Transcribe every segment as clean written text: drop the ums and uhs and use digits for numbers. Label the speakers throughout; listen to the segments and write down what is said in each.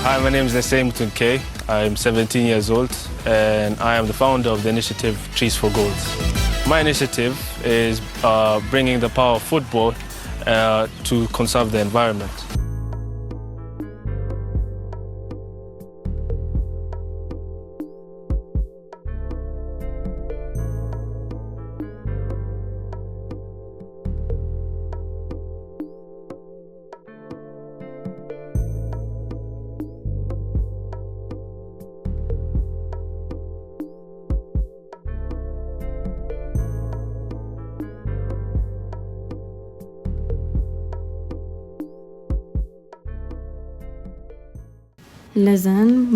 Speaker 1: Hi, my name is Lesein Muntunke. I'm 17 years old and I am the founder of the initiative Trees for Goals. My initiative is bringing the power of football to conserve the environment.
Speaker 2: Lesein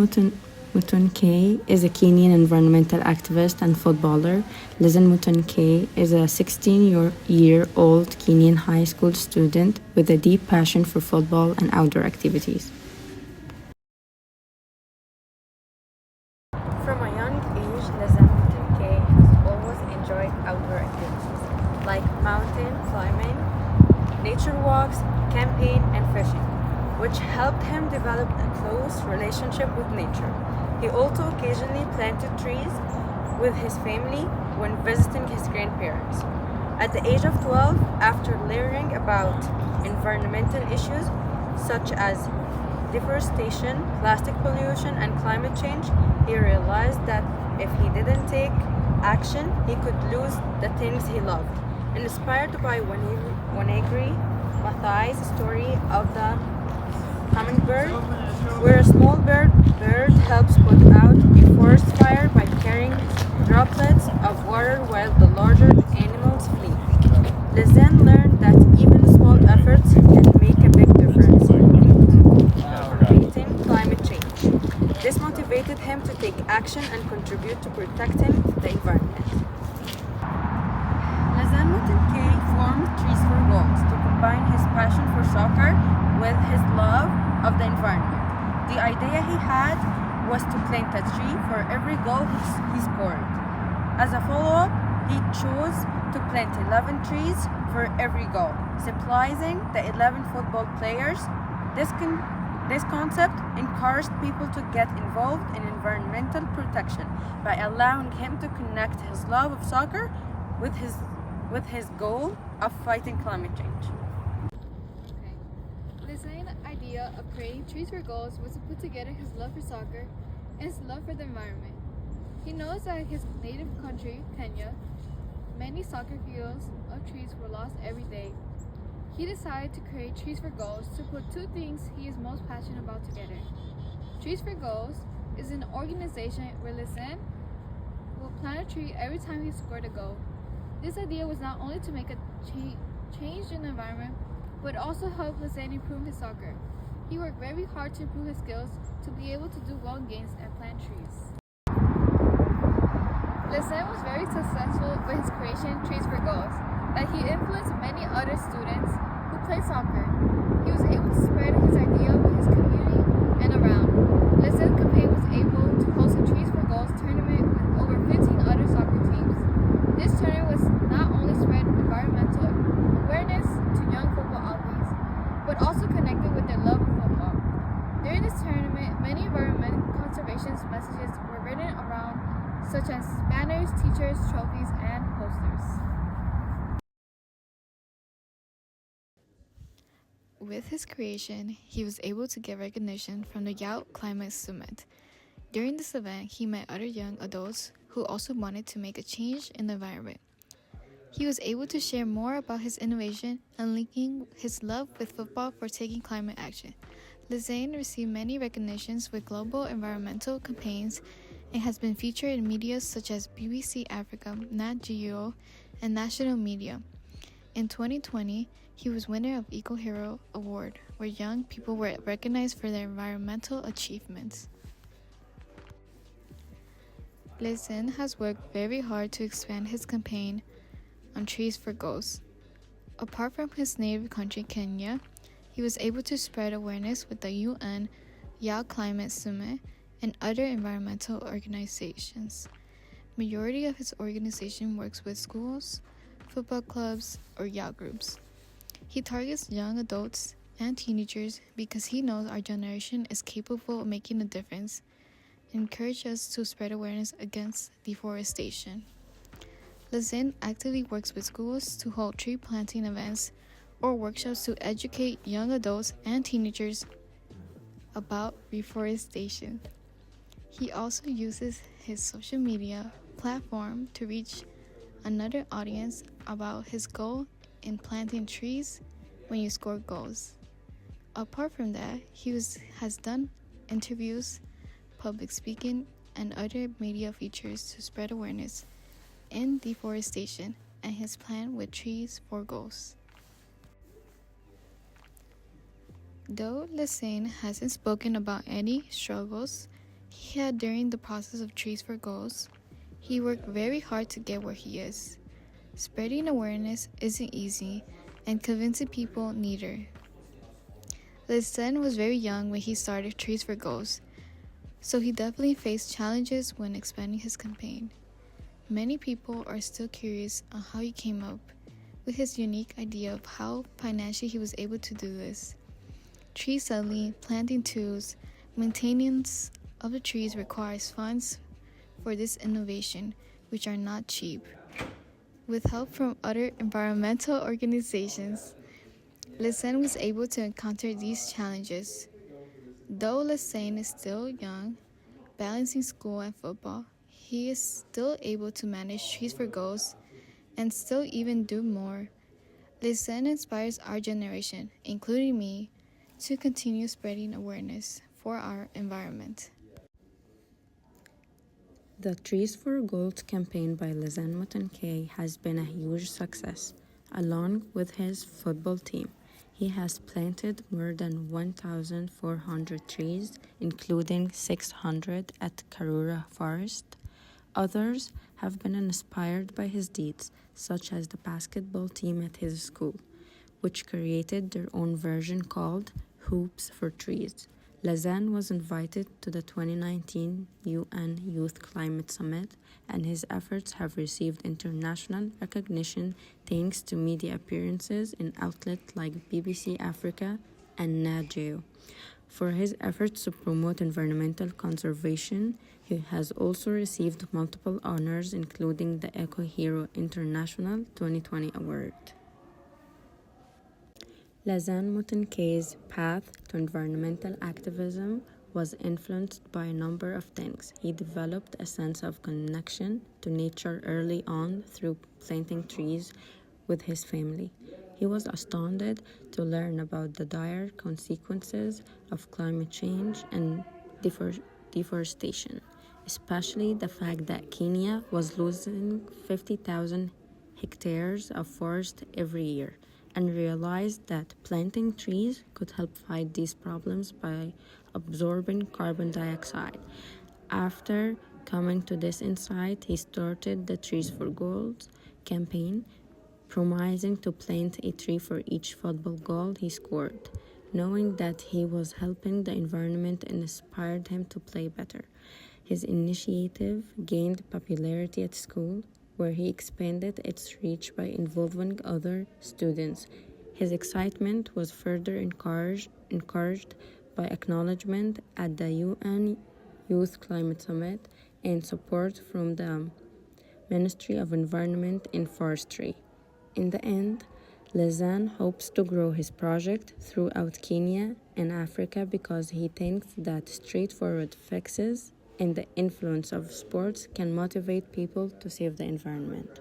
Speaker 2: Muntunke is a Kenyan environmental activist and footballer. Lesein Muntunke is a 16-year-old Kenyan high school student with a deep passion for football and outdoor activities.
Speaker 3: From a young age, Lesein Muntunke has always enjoyed outdoor activities like mountain climbing, nature walks, camping, and fishing, which helped him develop a close relationship with nature. He also occasionally planted trees with his family when visiting his grandparents. At the age of 12, after learning about environmental issues such as deforestation, plastic pollution, and climate change, he realized that if he didn't take action, he could lose the things he loved. Inspired by Oseguera Mathai's story of the hummingbird, where a small bird helps put out a forest fire by carrying droplets of water while the larger animals flee. Lesein learned that even small efforts can make a big difference in combating climate change. This motivated him to take action and contribute to protecting the environment. Lesein Muntunke formed Trees for Goals to combine his passion for soccer with his love of the environment. The idea he had was to plant a tree for every goal he scored. As a follow-up, he chose to plant 11 trees for every goal, symbolizing the 11 football players. This concept encouraged people to get involved in environmental protection by allowing him to connect his love of soccer with his goal of fighting climate change.
Speaker 4: Lesein's idea of creating Trees for Goals was to put together his love for soccer and his love for the environment. He knows that in his native country, Kenya, many soccer fields of trees were lost every day. He decided to create Trees for Goals to put two things he is most passionate about together. Trees for Goals is an organization where Lesein will plant a tree every time he scored a goal. This idea was not only to make a change in the environment, but also helped Lesein improve his soccer. He worked very hard to improve his skills to be able to do well in games and plant trees. Lesein was very successful with his creation Trees for Goals, that he influenced many other students who play soccer. He was able to spread his idea with his community and around. Lesein's campaign was able to host a Trees for Goals tournament with over 15 other soccer teams. This tournament was not only spread environmental awareness to young football athletes, but also connected with their love of football. During this tournament, many environmental conservation messages were written around, such as banners, t-shirts, trophies, and posters. With his creation, he was able to get recognition from the Youth Climate Summit. During this event, he met other young adults who also wanted to make a change in the environment. He was able to share more about his innovation and linking his love with football for taking climate action. Lesein received many recognitions with global environmental campaigns and has been featured in media such as BBC Africa, Nat Geo, and national media. In 2020, he was winner of Eco Hero Award, where young people were recognized for their environmental achievements. Lesein has worked very hard to expand his campaign on Trees for Goals. Apart from his native country, Kenya, he was able to spread awareness with the UN Youth Climate Summit and other environmental organizations. Majority of his organization works with schools, football clubs, or youth groups. He targets young adults and teenagers because he knows our generation is capable of making a difference and encourages us to spread awareness against deforestation. Lesein actively works with schools to hold tree planting events or workshops to educate young adults and teenagers about reforestation. He also uses his social media platform to reach another audience about his goal in planting trees when you score goals. Apart from that, he has done interviews, public speaking, and other media features to spread awareness in deforestation and his plan with Trees for Goals. Though Lesein hasn't spoken about any struggles he had during the process of Trees for Goals, he worked very hard to get where he is. Spreading awareness isn't easy, and convincing people neither. Lesein was very young when he started Trees for Goals, so he definitely faced challenges when expanding his campaign. Many people are still curious on how he came up with his unique idea of how financially he was able to do this. Tree settling, planting tools, maintenance of the trees requires funds for this innovation, which are not cheap. With help from other environmental organizations, Lesein was able to encounter these challenges. Though Lesein is still young, balancing school and football, he is still able to manage Trees for Goals and still even do more. Lesein inspires our generation, including me, to continue spreading awareness for our environment.
Speaker 2: The Trees for Gold campaign by Lesein Muntunke has been a huge success. Along with his football team, he has planted more than 1,400 trees, including 600 at Karura Forest. Others have been inspired by his deeds, such as the basketball team at his school, which created their own version called Hoops for Trees. Lesein was invited to the 2019 UN Youth Climate Summit, and his efforts have received international recognition thanks to media appearances in outlets like BBC Africa and Nat Geo. For his efforts to promote environmental conservation, he has also received multiple honors, including the Eco Hero International 2020 Award. Lesein Muntunke's path to environmental activism was influenced by a number of things. He developed a sense of connection to nature early on through planting trees with his family. He was astounded to learn about the dire consequences of climate change and deforestation, especially the fact that Kenya was losing 50,000 hectares of forest every year, and realized that planting trees could help fight these problems by absorbing carbon dioxide. After coming to this insight, he started the Trees for Goals campaign, promising to plant a tree for each football goal he scored. Knowing that he was helping the environment inspired him to play better. His initiative gained popularity at school, where he expanded its reach by involving other students. His excitement was further encouraged by acknowledgement at the UN Youth Climate Summit and support from the Ministry of Environment and Forestry. In the end, Lesein hopes to grow his project throughout Kenya and Africa because he thinks that straightforward fixes and the influence of sports can motivate people to save the environment.